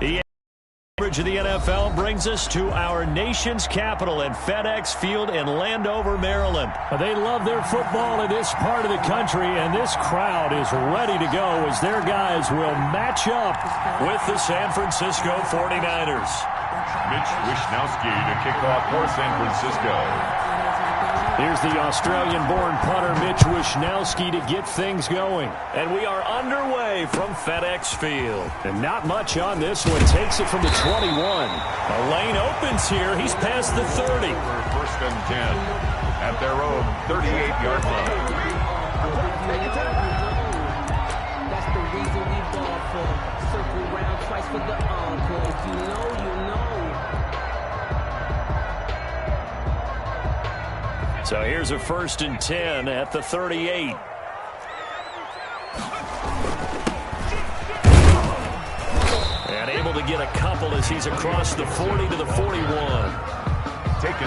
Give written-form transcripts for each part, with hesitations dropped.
The average of the NFL brings us to our nation's capital at FedEx Field in Landover, Maryland. They love their football in this part of the country, and this crowd is ready to go as their guys will match up with the San Francisco 49ers. Mitch Wishnowsky to kick off for San Francisco. Here's the Australian-born punter Mitch Wishnowsky to get things going. And we are underway from FedEx Field. And not much on this one. Takes it from the 21. A lane opens here. He's past the 30. First and 10 at their own 38-yard line. That's the reason we ball for. Circle round twice for the encore. If you know, you know. So here's a first and 10 at the 38. And able to get a couple as he's across the 40 to the 41.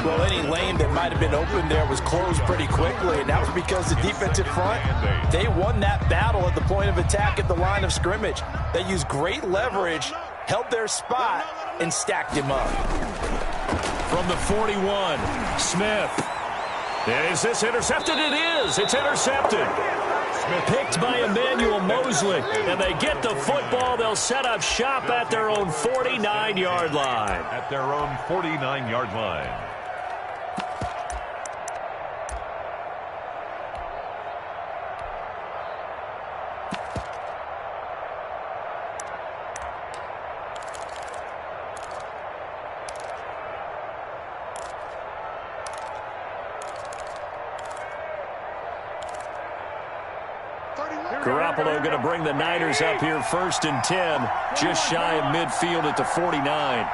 Well, any lane that might have been open there was closed pretty quickly, and that was because the defensive front, they won that battle at the point of attack at the line of scrimmage. They used great leverage, held their spot, and stacked him up. From the 41, Smith. Is this intercepted? It is. It's intercepted. Picked by Emmanuel Mosley. And they get the football. They'll set up shop at their own 49-yard line. At their own 49-yard line. Garoppolo going to bring the Niners up here first and 10, just shy of midfield at the 49.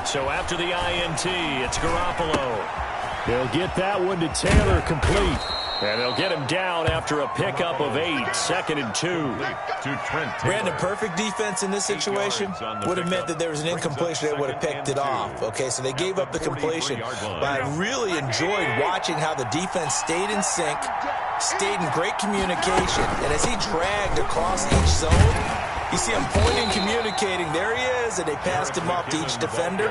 So after the INT, it's Garoppolo. They'll get that one to Taylor complete. And they'll get him down after a pickup of 8, second and 2. Brandon, perfect defense in this situation would have meant that there was an incompletion. They would have picked it off. Okay, so they gave up the completion. But I really enjoyed watching how the defense stayed in sync, stayed in great communication. And as he dragged across each zone, you see him pointing, communicating. There he is, and they passed him off to each defender.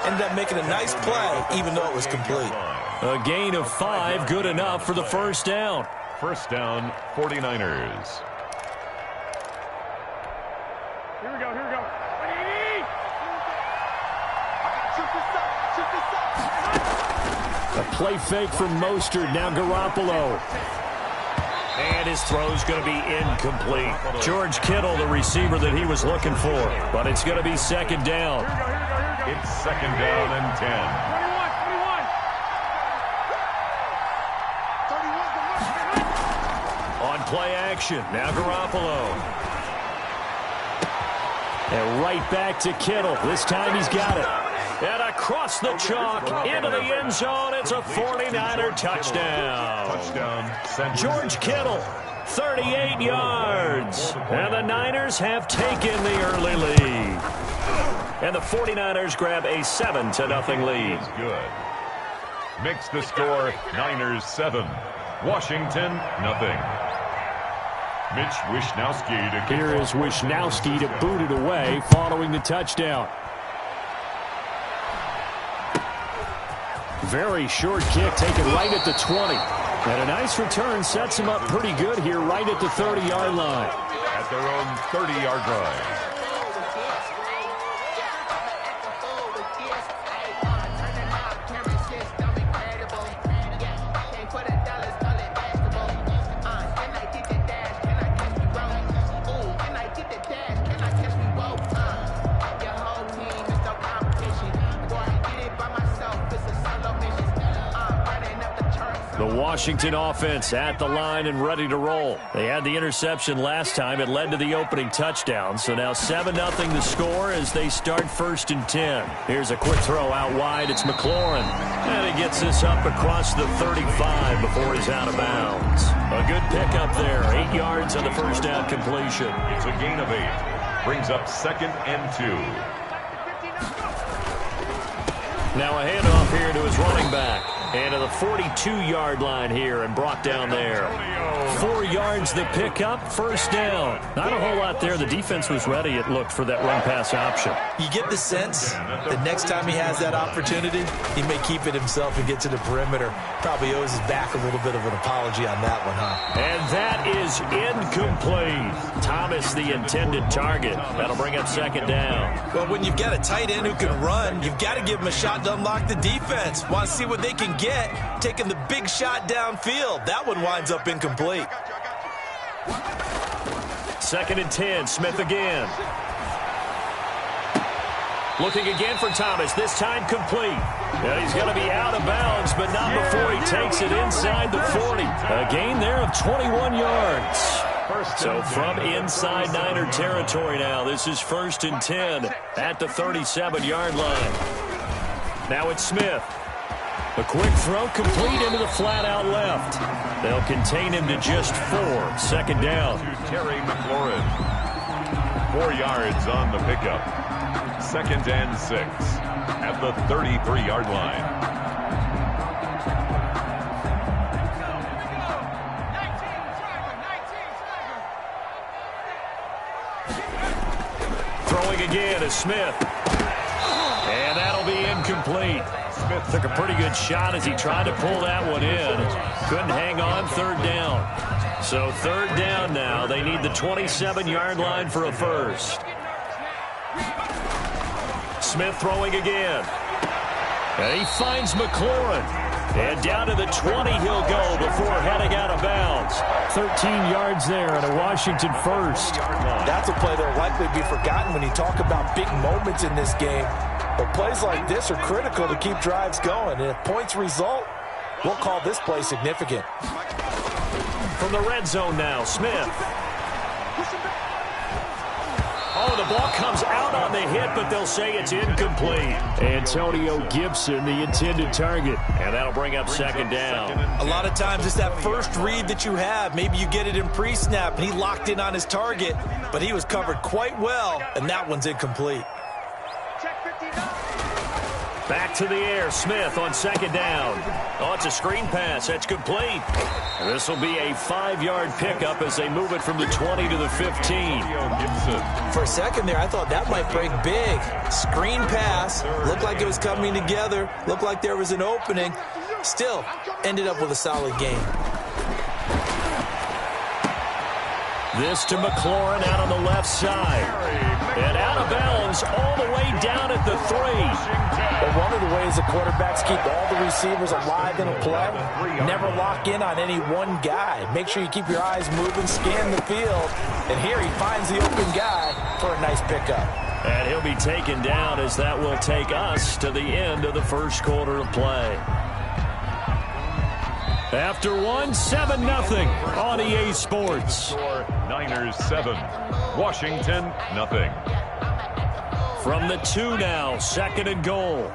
Ended up making a nice play, even though it was complete. A gain of 5, good enough for the first down. First down, 49ers. Here we go, here we go. A play fake from Mostert, now Garoppolo. And his throw's going to be incomplete. George Kittle, the receiver that he was looking for. But it's going to be second down. It's second down and 10. Play action. Now Garoppolo. And right back to Kittle. This time he's got it. And across the chalk into the end zone. It's a 49er touchdown. George Kittle, 38 yards. And the Niners have taken the early lead. And the 49ers grab a 7-0 lead. Good. Makes the score Niners 7. Washington nothing. Mitch Wishnowsky to Here is Wishnowsky to boot it away following the touchdown. Very short kick taken right at the 20. And a nice return sets him up pretty good here right at the 30-yard line. At their own 30-yard line. Washington offense at the line and ready to roll. They had the interception last time. It led to the opening touchdown. So now 7-0 the score as they start first and 10. Here's a quick throw out wide. It's McLaurin. And he gets this up across the 35 before he's out of bounds. A good pickup there. 8 yards on the first down completion. It's a gain of 8. Brings up second and 2. Now a handoff here to his running back. And to the 42-yard line here and brought down there. 4 yards the pickup, first down. Not a whole lot there. The defense was ready, it looked, for that run-pass option. You get the sense that next time he has that opportunity, he may keep it himself and get to the perimeter. Probably owes his back a little bit of an apology on that one, huh? And that is incomplete. Thomas, the intended target. That'll bring up second down. Well, when you've got a tight end who can run, you've got to give him a shot to unlock the defense. Want to see what they can get, taking the big shot downfield. That one winds up incomplete. Second and 10, Smith again. Looking again for Thomas, this time complete. And he's going to be out of bounds, but not before he takes it inside the 40. A gain there of 21 yards. So from inside Niner territory now, this is first and 10 at the 37-yard line. Now it's Smith. A quick throw complete into the flat out left. They'll contain him to just 4. Second down. Terry McLaurin. 4 yards on the pickup. Second and 6 at the 33-yard line. Throwing again is Smith. And that'll be incomplete. Smith took a pretty good shot as he tried to pull that one in. Couldn't hang on, third down. So third down now. They need the 27-yard line for a first. Smith throwing again. And he finds McLaurin. And down to the 20 he'll go before heading out of bounds. 13 yards there and a Washington first. That's a play that will likely be forgotten when you talk about big moments in this game. But plays like this are critical to keep drives going. And if points result, we'll call this play significant. From the red zone now, Smith. Oh, the ball comes out on the hit, but they'll say it's incomplete. Antonio Gibson, the intended target. And that'll bring up second down. A lot of times it's that first read that you have. Maybe you get it in pre-snap, and he locked in on his target, but he was covered quite well, and that one's incomplete. Back to the air, Smith on second down. Oh, it's a screen pass. That's complete. This will be a 5-yard pickup as they move it from the 20 to the 15. For a second there, I thought that might break big. Screen pass. Looked like it was coming together. Looked like there was an opening. Still, ended up with a solid game. This to McLaurin out on the left side. And out of bounds all the way down at the 3. But one of the ways the quarterbacks keep all the receivers alive in a play, never lock in on any one guy. Make sure you keep your eyes moving, scan the field. And here he finds the open guy for a nice pickup. And he'll be taken down as that will take us to the end of the first quarter of play. After 7-0 on EA Sports. Niners 7, Washington nothing. From the 2 now, second and goal.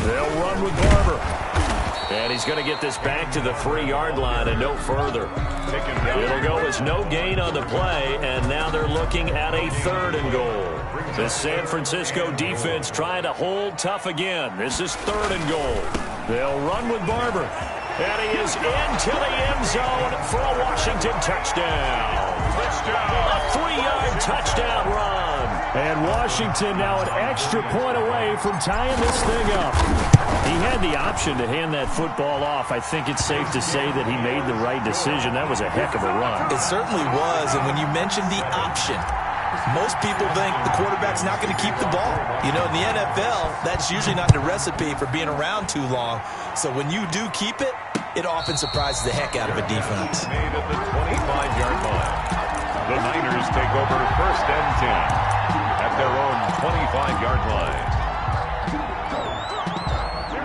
They'll run with Barber. And he's going to get this back to the 3-yard line and no further. It'll go as no gain on the play, and now they're looking at a 3rd and goal. The San Francisco defense trying to hold tough again. This is 3rd and goal. They'll run with Barber. And he is into the end zone for a Washington touchdown. A 3-yard touchdown run. And Washington now an extra point away from tying this thing up. He had the option to hand that football off. I think it's safe to say that he made the right decision. That was a heck of a run. It certainly was. And when you mentioned the option, most people think the quarterback's not going to keep the ball. You know, in the NFL, that's usually not the recipe for being around too long. So when you do keep it, it often surprises the heck out of a defense. Made at the 25-yard line. The Niners take over first and 10 at their own 25-yard line.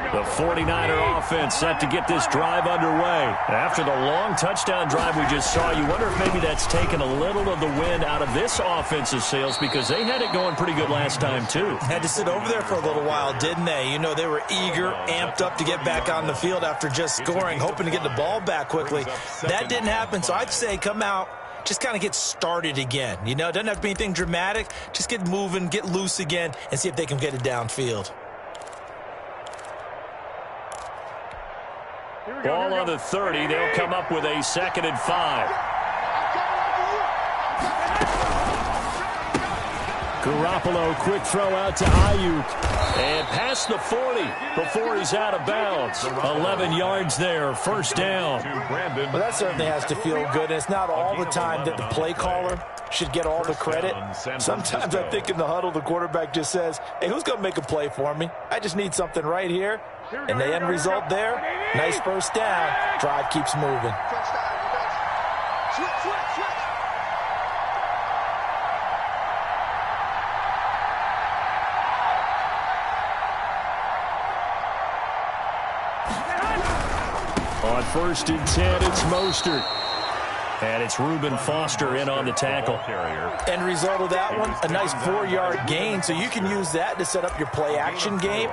The 49er offense set to get this drive underway. After the long touchdown drive we just saw, you wonder if maybe that's taken a little of the wind out of this offensive sails because they had it going pretty good last time, too. Had to sit over there for a little while, didn't they? You know, they were eager, amped up to get back on the field after just scoring, hoping to get the ball back quickly. That didn't happen, so I'd say come out just kind of get started again. You know, it doesn't have to be anything dramatic. Just get moving, get loose again, and see if they can get it downfield. Ball on the 30. They'll come up with a 2nd and 5. Garoppolo, quick throw out to Ayuk. And past the 40 before he's out of bounds. 11 yards there, 1st down. Well, that certainly has to feel good. And it's not all the time that the play caller should get all the credit. Sometimes I think in the huddle, the quarterback just says, hey, who's going to make a play for me? I just need something right here. And the end result there, nice 1st down. Drive keeps moving. On 1st and 10, it's Mostert. And it's Reuben Foster in on the tackle. End result of that one, a nice 4-yard gain. So you can use that to set up your play-action game.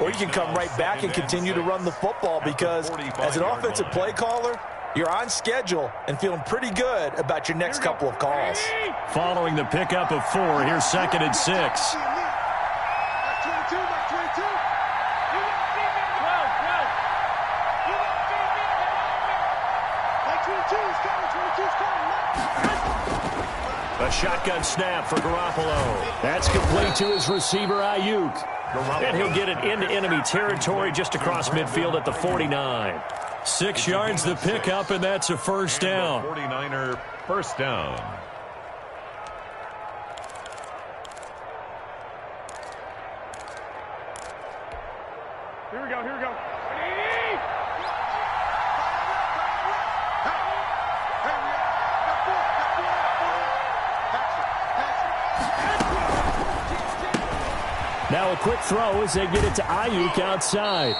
Or you can come right back and continue to run the football because as an offensive play caller, you're on schedule and feeling pretty good about your next couple of calls. Following the pickup of 4, here's 2nd and 6. A shotgun snap for Garoppolo. That's complete to his receiver, Ayuk. And he'll get it into enemy territory just across midfield at the 49. 6 yards the pickup, and that's a 1st down. 49er 1st down. Here we go, here we go. Now a quick throw as they get it to Ayuk outside.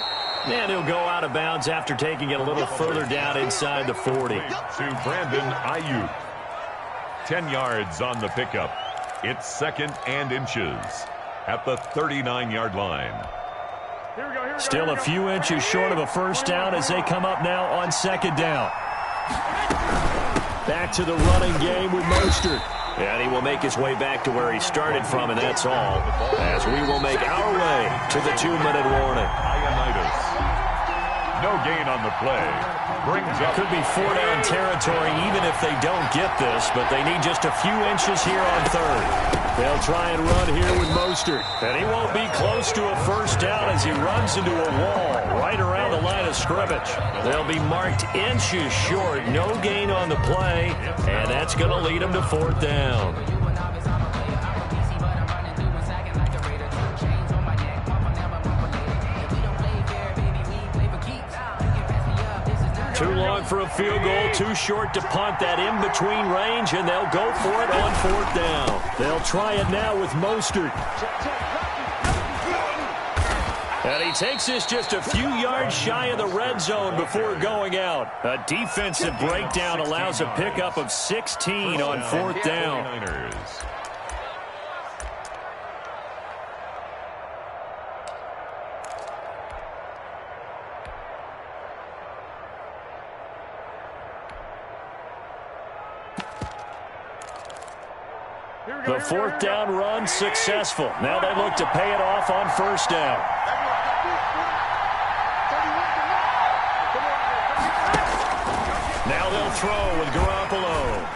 And he'll go out of bounds after taking it a little further down inside the 40. To Brandon Ayuk. 10 yards on the pickup. It's 2nd and inches at the 39-yard line. Still a few inches short of a 1st down as they come up now on 2nd down. Back to the running game with Mostert. And he will make his way back to where he started from, and that's all. As we will make our way to the 2-minute warning. Ioannidis. No gain on the play. Brings up. Could be 4-down territory even if they don't get this, but they need just a few inches here on 3rd. They'll try and run here with Mostert. And he won't be close to a 1st down as he runs into a wall right around the line of scrimmage. They'll be marked inches short. No gain on the play, and that's going to lead them to 4th down. Too long for a field goal, too short to punt that in-between range, and they'll go for it on 4th down. They'll try it now with Mostert. And he takes this just a few yards shy of the red zone before going out. A defensive breakdown allows a pickup of 16 on 4th down. The 4th down run successful. Now they look to pay it off on 1st down. Now they'll throw with Garoppolo.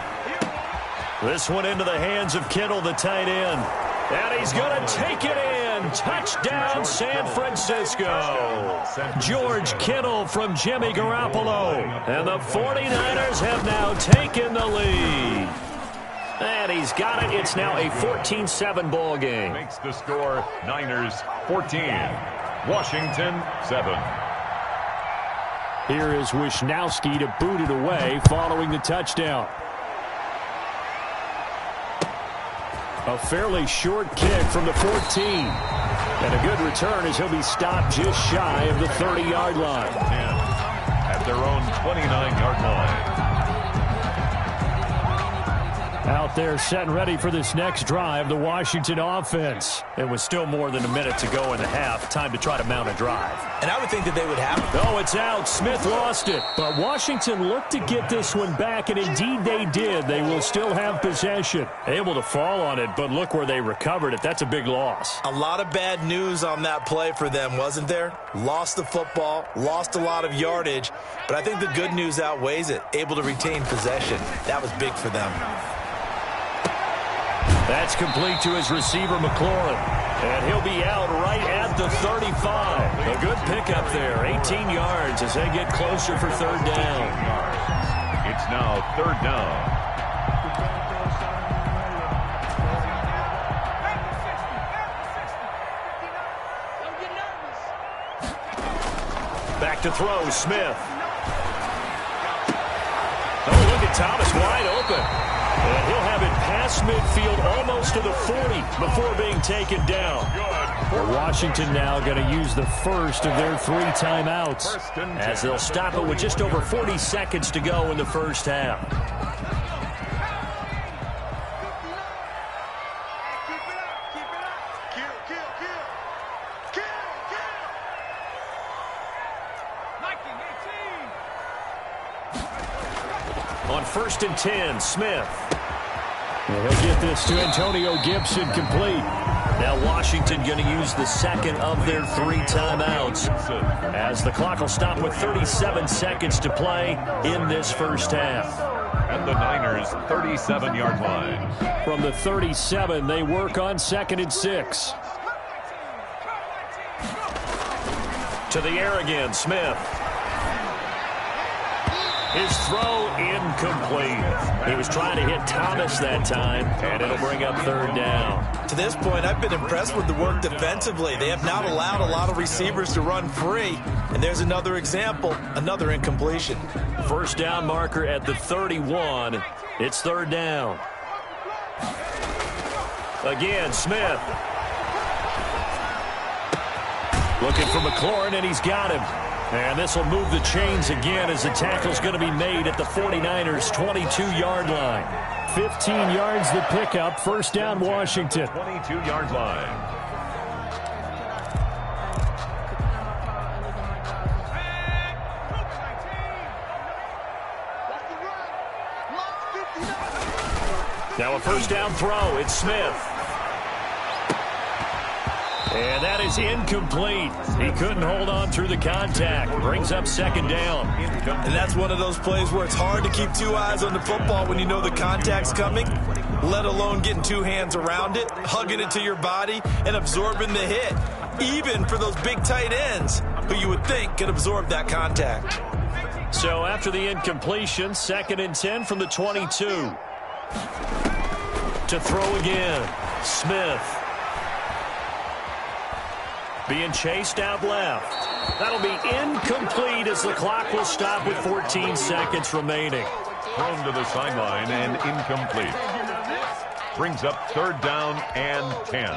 This one into the hands of Kittle, the tight end. And he's going to take it in. Touchdown, San Francisco. George Kittle from Jimmy Garoppolo. And the 49ers have now taken the lead. And he's got it. It's now a 14-7 ball game. Makes the score Niners 14, Washington 7. Here is Wisnowski to boot it away following the touchdown. A fairly short kick from the 14. And a good return as he'll be stopped just shy of the 30-yard line. At their own 29-yard line. Out there set and ready for this next drive, the Washington offense. It was still more than a minute to go in the half. Time to try to mount a drive. And I would think that they would have it. Oh, it's out. Smith lost it. But Washington looked to get this one back, and indeed they did. They will still have possession. Able to fall on it, but look where they recovered it. That's a big loss. A lot of bad news on that play for them, wasn't there? Lost the football, lost a lot of yardage, but I think the good news outweighs it. Able to retain possession. That was big for them. That's complete to his receiver, McLaurin. And he'll be out right at the 35. A good pickup there, 18 yards as they get closer for third down. It's now third down. Back to throw, Smith. Oh, look at Thomas wide open. And he'll have it past midfield almost to the 40 before being taken down. Well, Washington now going to use the first of their 3 timeouts, as they'll stop it with just over 40 seconds to go in the first half. On 1st and 10, Smith. And he'll get this to Antonio Gibson complete. Now Washington going to use the second of their 3 timeouts as the clock will stop with 37 seconds to play in this first half. And the Niners 37-yard line. From the 37, they work on 2nd and 6. To the air again, Smith. His throw incomplete. He was trying to hit Thomas that time, and it'll bring up third down. To this point, I've been impressed with the work defensively. They have not allowed a lot of receivers to run free. And there's another example, another incompletion. First down marker at the 31. It's third down. Again, Smith. Looking for McLaurin, and he's got him. And this will move the chains again as the tackle's going to be made at the 49ers' 22-yard line. 15 yards the pickup. First down, Washington. 22-yard line. Now a first down throw. It's Smith. And that is incomplete. He couldn't hold on through the contact. Brings up second down. And that's one of those plays where it's hard to keep 2 eyes on the football when you know the contact's coming, let alone getting 2 hands around it, hugging it to your body, and absorbing the hit, even for those big tight ends who you would think could absorb that contact. So after the incompletion, 2nd and 10 from the 22. To throw again, Smith. Being chased out left. That'll be incomplete as the clock will stop with 14 seconds remaining. Thrown to the sideline and incomplete. Brings up third down and 10.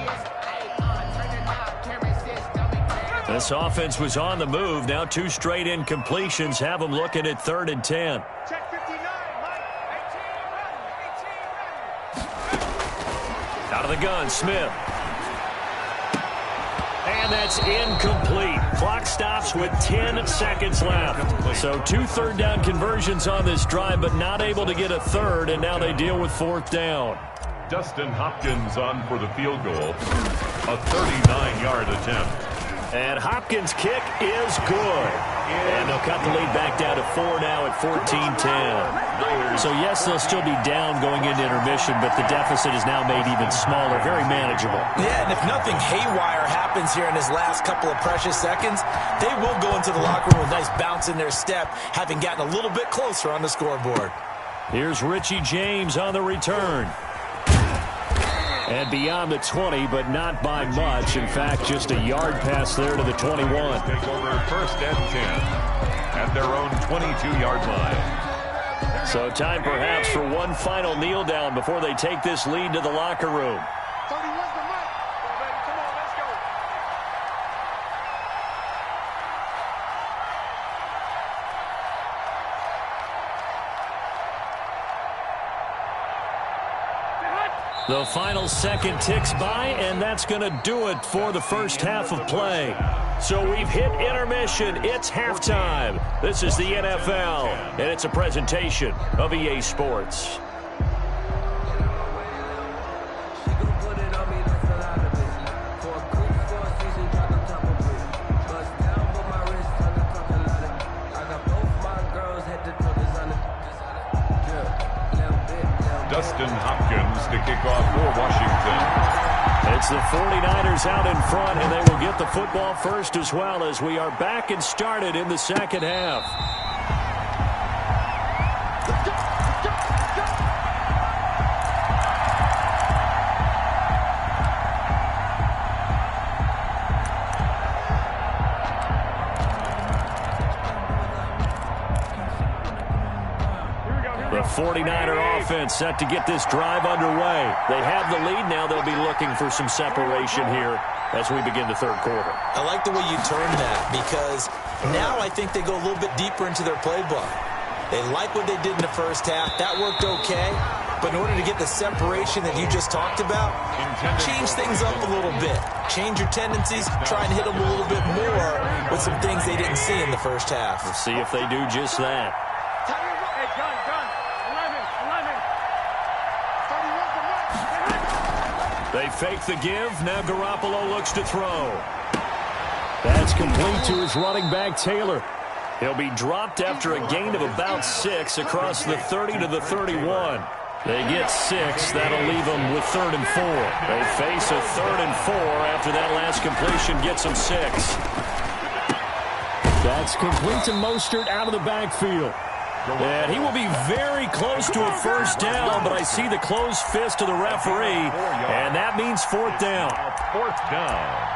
This offense was on the move. Now 2 straight incompletions have them looking at 3rd and 10. Out of the gun, Smith. And that's incomplete. Clock stops with 10 seconds left. So 2 third-down conversions on this drive, but not able to get a third, and now they deal with 4th down. Dustin Hopkins on for the field goal. A 39-yard attempt. And Hopkins' kick is good. And they'll cut the lead back down to 4 now at 14-10. So, yes, they'll still be down going into intermission, but the deficit is now made even smaller, very manageable. Yeah, and if nothing haywire happens here in his last couple of precious seconds, they will go into the locker room with a nice bounce in their step, having gotten a little bit closer on the scoreboard. Here's Richie James on the return. And beyond the 20, but not by much. In fact, just a yard pass there to the 21. Take over 1st and 10 at their own 22-yard line. So time perhaps for one final kneel down before they take this lead to the locker room. The final second ticks by, and that's going to do it for the first half of play. So we've hit intermission. It's halftime. This is the NFL, and it's a presentation of EA Sports. Dustin Hopkins to kick off for Washington. It's the 49ers out in front, and they will get the football first as well as we are back and started in the second half. The 49er offense set to get this drive underway. They have the lead. Now they'll be looking for some separation here as we begin the third quarter. I like the way you turned that because now I think they go a little bit deeper into their playbook. They like what they did in the first half. That worked okay. But in order to get the separation that you just talked about, change things up a little bit. Change your tendencies. Try and hit them a little bit more with some things they didn't see in the first half. We'll see if they do just that. They fake the give. Now Garoppolo looks to throw. That's complete to his running back, Taylor. He'll be dropped after a gain of about 6 across the 30 to the 31. They get 6. That'll leave them with 3rd and 4. They face a 3rd and 4 after that last completion gets them 6. That's complete to Mostert out of the backfield. And he will be very close to a first down, but I see the closed fist of the referee, and that means 4th down. 4th down.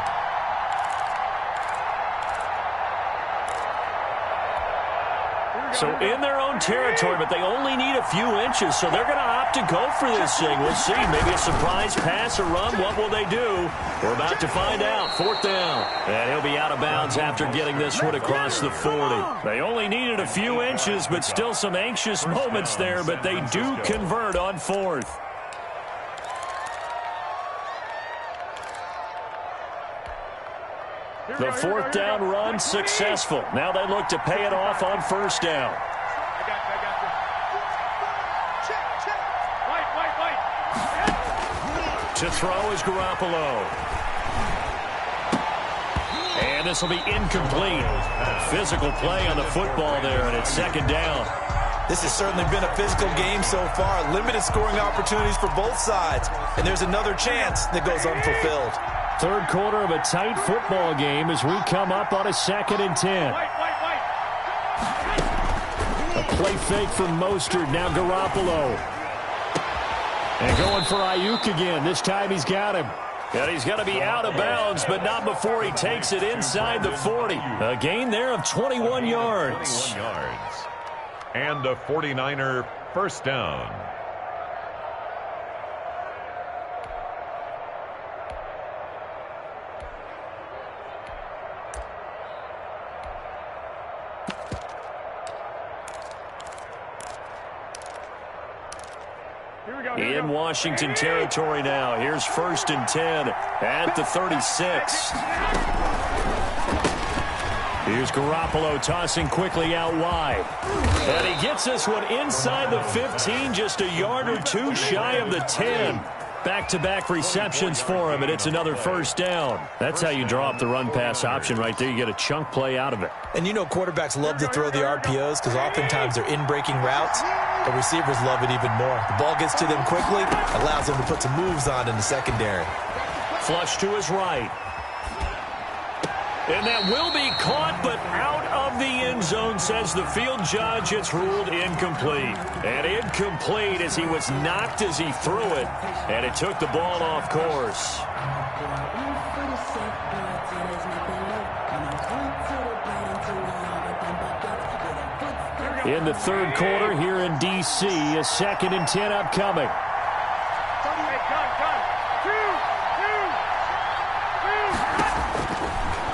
So in their own territory, but they only need a few inches, so they're going to opt to go for this thing. We'll see. Maybe a surprise pass or run. What will they do? We're about to find out. 4th down. And he'll be out of bounds after getting this one across the 40. They only needed a few inches, but still some anxious moments there, but they do convert on 4th. The 4th down run successful. Now they look to pay it off on 1st down. To throw is Garoppolo. And this will be incomplete. Physical play on the football there, and it's 2nd down. This has certainly been a physical game so far. Limited scoring opportunities for both sides. And there's another chance that goes unfulfilled. Third quarter of a tight football game as we come up on a 2nd and 10. A play fake from Mostert. Now Garoppolo. And going for Ayuk again. This time he's got him. And he's going to be out of bounds, but not before he takes it inside the 40. A gain there of 21 yards. 21 yards. And a 49er first down. In Washington territory now. Here's 1st and 10 at the 36. Here's Garoppolo tossing quickly out wide. And he gets this one inside the 15, just a yard or 2 shy of the 10. Back-to-back receptions for him, and it's another 1st down. That's how you draw up the run-pass option right there. You get a chunk play out of it. And you know quarterbacks love to throw the RPOs because oftentimes they're in-breaking routes. The receivers love it even more. The ball gets to them quickly, allows them to put some moves on in the secondary. Flush to his right. And that will be caught, but out of the end zone, says the field judge. It's ruled incomplete. And incomplete as he was knocked as he threw it, and it took the ball off course. In the third quarter here in D.C., a 2nd and 10 upcoming.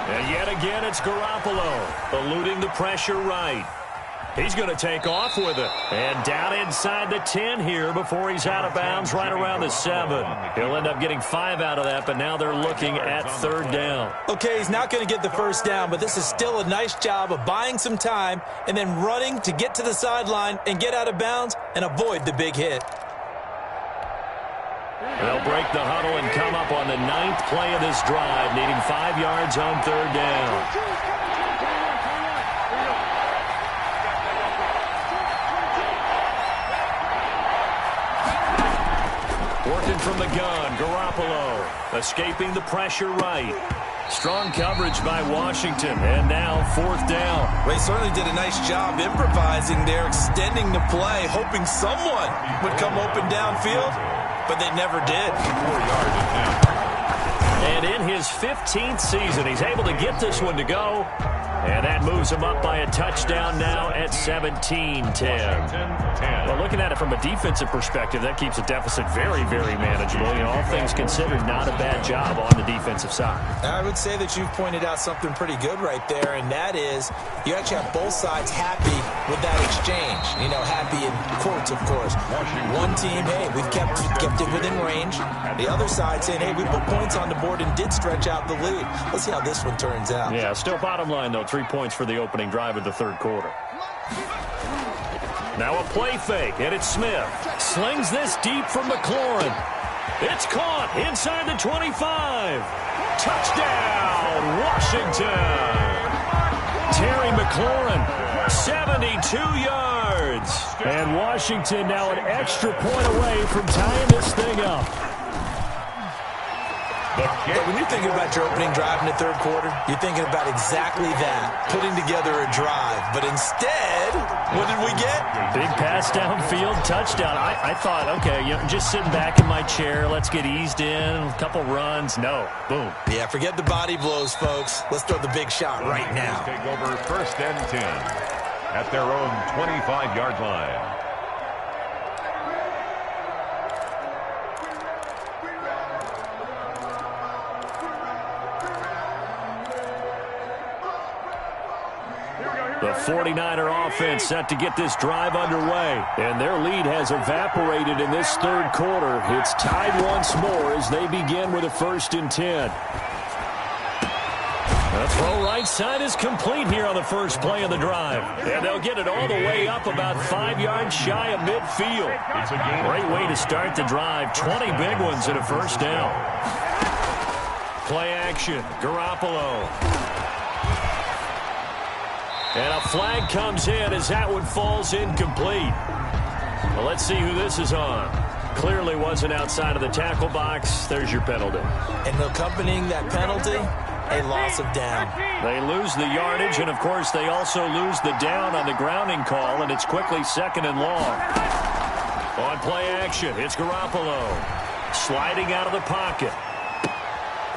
And yet again, it's Garoppolo eluding the pressure right. He's going to take off with it. And down inside the 10 here before he's out of bounds right around the 7. He'll end up getting 5 out of that, but now they're looking at 3rd down. Okay, he's not going to get the first down, but this is still a nice job of buying some time and then running to get to the sideline and get out of bounds and avoid the big hit. They'll break the huddle and come up on the 9th play of this drive, needing 5 yards on 3rd down. Working from the gun, Garoppolo escaping the pressure right. Strong coverage by Washington, and now 4th down. Well, he certainly did a nice job improvising there, extending the play, hoping someone would come open downfield, but they never did. 4 yards now. And in his 15th season, he's able to get this one to go. And that moves him up by a touchdown now at 17-10. Well, looking at it from a defensive perspective, that keeps a deficit very, very manageable. You know, all things considered, not a bad job on the defensive side. I would say that you've pointed out something pretty good right there, and that is you actually have both sides happy with that exchange. You know, happy in quotes, of course. One team, hey, we've kept it within range. The other side saying, hey, we put points on the board and did stretch out the lead. Let's see how this one turns out. Yeah, still bottom line, though, 3 points for the opening drive of the 3rd quarter. Now a play fake, and it's Smith. Slings this deep from McLaurin. It's caught inside the 25. Touchdown, Washington. Terry McLaurin, 72 yards. And Washington now an extra point away from tying this thing up. But when you're thinking about your opening drive in the 3rd quarter, you're thinking about exactly that, putting together a drive. But instead, what did we get? Big pass downfield, touchdown. I thought, okay, you know, just sitting back in my chair, let's get eased in, a couple runs. No, boom. Yeah, forget the body blows, folks. Let's throw the big shot right now. Take over 1st and 10 at their own 25-yard line. The 49er offense set to get this drive underway. And their lead has evaporated in this 3rd quarter. It's tied once more as they begin with a 1st and 10. The throw right side is complete here on the first play of the drive. And they'll get it all the way up about 5 yards shy of midfield. It's a game. Great way to start the drive. 20 big ones and a 1st down. Play action. Garoppolo. And a flag comes in as that one falls incomplete. Well, let's see who this is on. Clearly wasn't outside of the tackle box. There's your penalty. And accompanying that penalty, a loss of down. They lose the yardage, and, of course, they also lose the down on the grounding call, and it's quickly 2nd and long. On play action, it's Garoppolo. Sliding out of the pocket.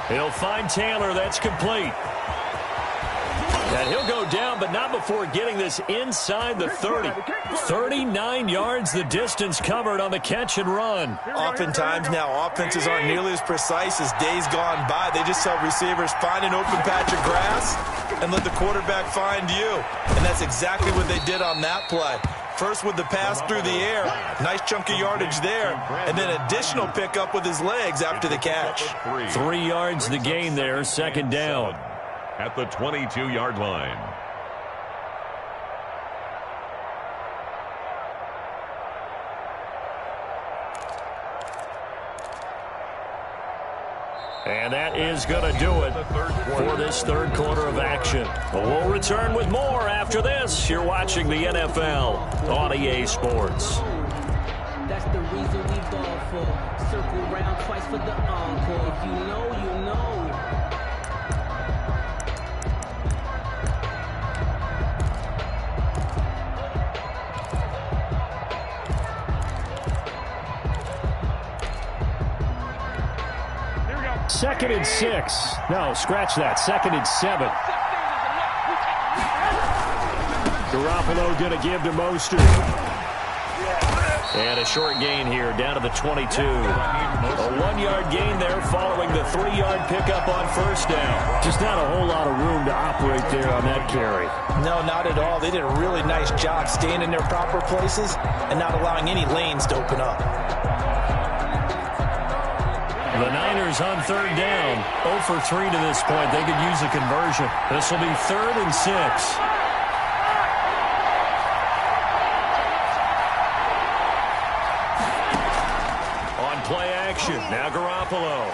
He'll find Taylor. That's complete. And he'll go down, but not before getting this inside the 30. 39 yards the distance covered on the catch and run. Oftentimes now offenses aren't nearly as precise as days gone by. They just tell receivers, find an open patch of grass and let the quarterback find you. And that's exactly what they did on that play. First with the pass through the air, nice chunk of yardage there, and then additional pickup with his legs after the catch. 3 yards the gain there, 2nd down. At the 22-yard line. And that is going to do it for this 3rd quarter of action. We'll return with more after this. You're watching the NFL on EA Sports. That's the reason we ball for. Circle round twice for the encore. If you know, you know. Second and 6. No, scratch that. 2nd and 7. Garoppolo going to give to Mostert. And a short gain here, down to the 22. A 1-yard gain there following the 3-yard pickup on first down. Just not a whole lot of room to operate there on that carry. No, not at all. They did a really nice job staying in their proper places and not allowing any lanes to open up. The Niners on third down. 0 for 3 to this point. They could use a conversion. This will be 3rd and 6. Play action. Now Garoppolo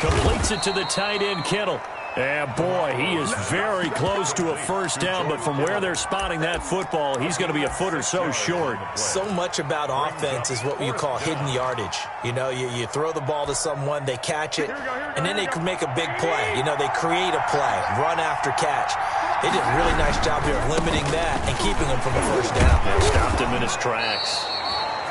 completes it to the tight end, Kittle. And boy, he is very close to a first down, but from where they're spotting that football, he's going to be a foot or so short. So much about offense is what you call hidden yardage. You know, you throw the ball to someone, they catch it, and then they can make a big play. You know, they create a play, run after catch. They did a really nice job here of limiting that and keeping him from a first down. Stopped him in his tracks.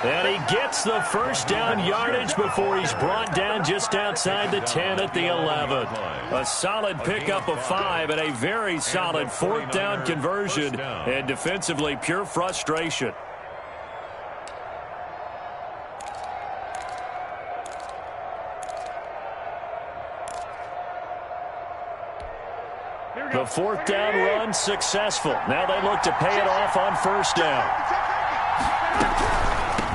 And he gets the first down yardage before he's brought down just outside the 10 at the 11. A solid pickup of 5 and a very solid 4th down conversion. And defensively, pure frustration. The 4th down run successful. Now they look to pay it off on first down.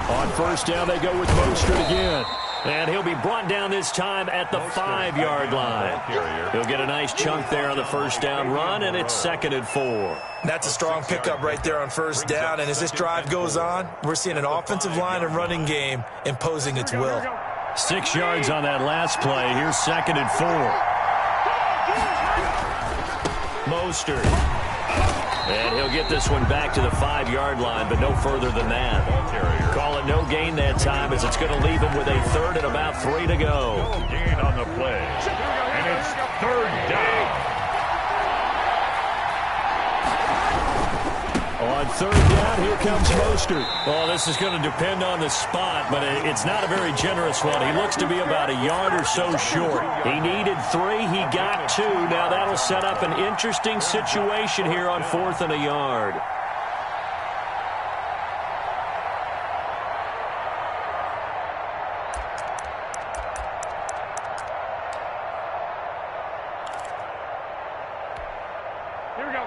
On first down, they go with Mostert again. And he'll be brought down this time at the 5-yard line. He'll get a nice chunk there on the first down run, and it's 2nd and 4. That's a strong pickup right there on first down. And as this drive goes on, we're seeing an offensive line and running game imposing its will. 6 yards on that last play. Here's 2nd and 4. Mostert. And he'll get this one back to the 5-yard line, but no further than that. Call it no gain that time, as it's going to leave him with a 3rd and about 3 to go. No gain on the play. And it's 3rd down. On 3rd down, here comes Mostert. Well, this is going to depend on the spot, but it's not a very generous one. He looks to be about a yard or so short. He needed 3. He got 2. Now that'll set up an interesting situation here on 4th and a yard. Here we go.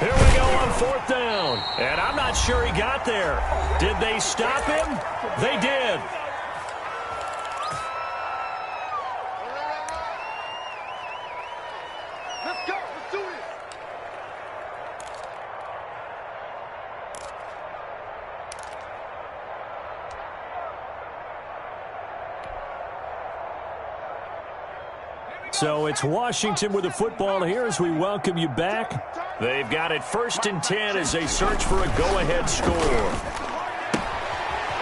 Here we go on 4th down. And I'm not sure he got there. Did they stop him? They did. Let's go. Let's do it. So it's Washington with the football here as we welcome you back. They've got it 1st and 10 as they search for a go-ahead score.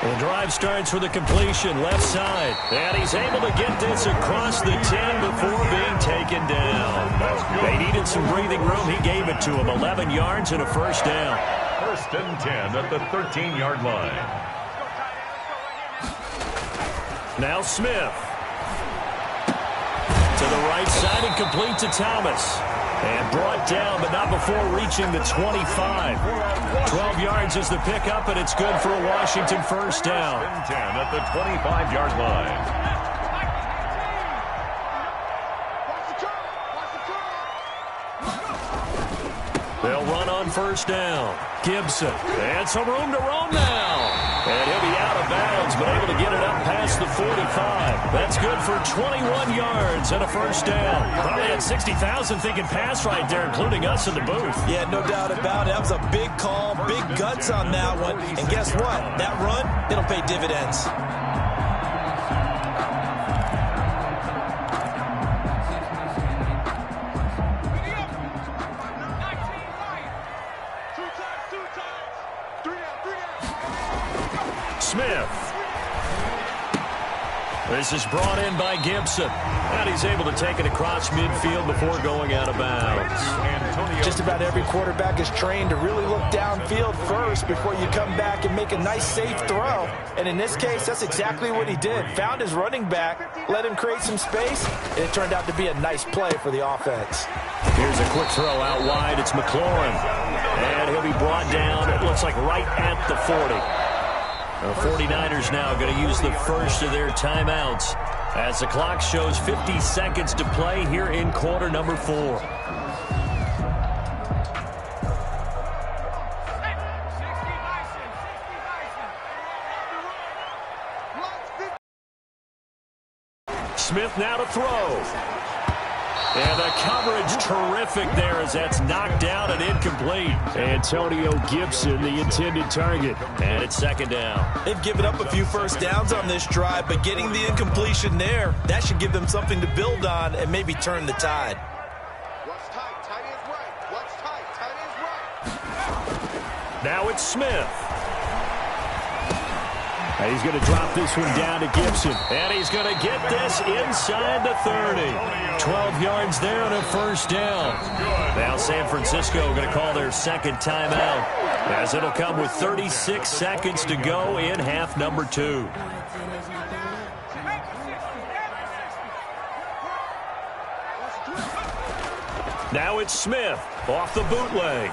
The drive starts with a completion left side. And he's able to get this across the 10 before being taken down. They needed some breathing room. He gave it to him. 11 yards and a first down. 1st and 10 at the 13-yard line. Now Smith. To the right side and complete to Thomas. And brought down, but not before reaching the 25. 12 yards is the pickup, and it's good for a Washington first down. 1st and 10 at the 25-yard line. They'll run on first down. Gibson. And some room to roam now. And he'll be out of bounds, but able to get it up past the 45. That's good for 21 yards and a first down. Probably had 60,000 thinking pass right there, including us in the booth. Yeah, no doubt about it. That was a big call, big guts on that one. And guess what? That run, it'll pay dividends. Smith. This is brought in by Gibson. And he's able to take it across midfield before going out of bounds. Just about every quarterback is trained to really look downfield first before you come back and make a nice, safe throw. And in this case, that's exactly what he did. Found his running back, let him create some space, and it turned out to be a nice play for the offense. Here's a quick throw out wide. It's McLaurin. And he'll be brought down, it looks like right at the 40. The 49ers now going to use the first of their timeouts as the clock shows 50 seconds to play here in quarter number 4. Smith now to throw. And the coverage terrific there as that's knocked down and incomplete. Antonio Gibson, the intended target. And it's second down. They've given up a few first downs on this drive, but getting the incompletion there, that should give them something to build on and maybe turn the tide. What's tight? Tight is right. What's tight? Tight is right. Now it's Smith. And he's going to drop this one down to Gibson. And he's going to get this inside the 30. 12 yards there and a first down. Now San Francisco going to call their second timeout as it'll come with 36 seconds to go in half number 2. Now it's Smith off the bootleg.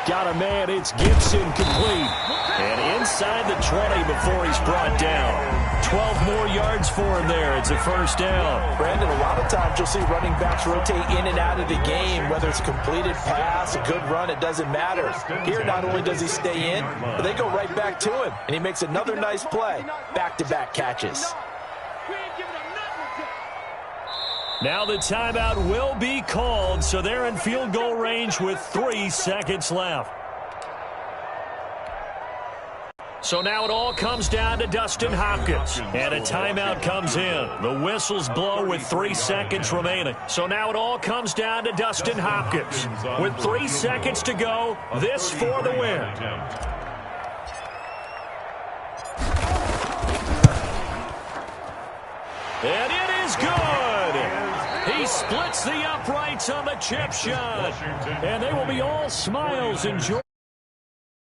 Got a man, it's Gibson, complete. And inside the 20 before he's brought down. 12 more yards for him there. It's a first down. Brandon, a lot of times you'll see running backs rotate in and out of the game, whether it's a completed pass, a good run, it doesn't matter. Here, not only does he stay in, but they go right back to him, and he makes another nice play. Back-to-back catches. Now the timeout will be called, so they're in field goal range with 3 seconds left. So now it all comes down to Dustin Hopkins, and a timeout comes in. The whistles blow with 3 seconds remaining. So now it all comes down to Dustin Hopkins. With 3 seconds to go, this for the win. And it is good. He splits the uprights on the chip shot. And they will be all smiles and joy.